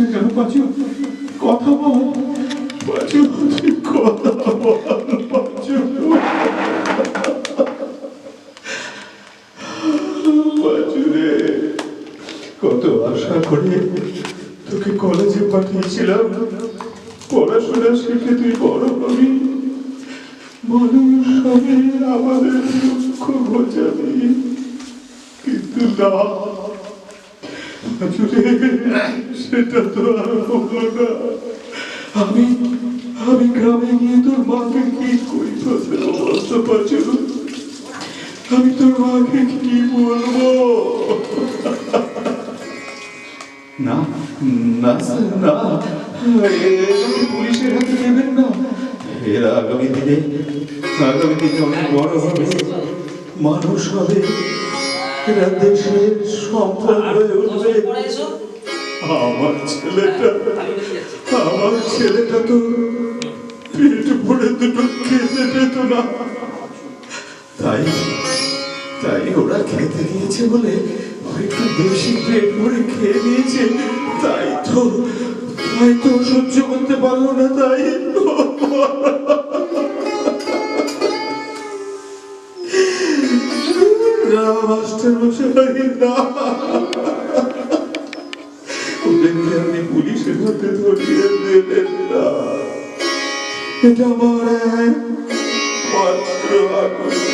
না কেন পাঁচু? কথা বল পাঁচু, কথা বল পাঁচু। পাঁচু রে, কত আশা করে তোকে কলেজে পাঠিয়েছিলাম, পড়াশোনা শিখে তুই বড় হবি, মানুষ হবে, আমাদের দুঃখ বোঝাবি, কিন্তু না পাঁচুরে, সেটা তো আর হলো না। আমি আমি গ্রামে গিয়ে তোর মাকে কি করি তোদের অবস্থা পাঁচু? আমি তোর মাকে কি বলবো? না না স্যার, না, পুলিশের হাতে দেবেন না। এরা আগামী দিনে অনেক বড় হবে, মানুষ হবে, এরা দেশের সম্পদ হয়ে উঠবে। আমার ছেলেটা তো পেট ভরে দুটো খেতে পেত না, তাই তাই ওরা খেতে দিয়েছে বলে একটু বেশি পেট ভরে খেয়ে নিয়েছে, তাই তো সহ্য করতে পারলো না, তাই মাস্টার মশাই না, ওদেরকে আপনি পুলিশের হাতে ধরিয়ে দেবেন না। এটা আমার একমাত্র আকুতি।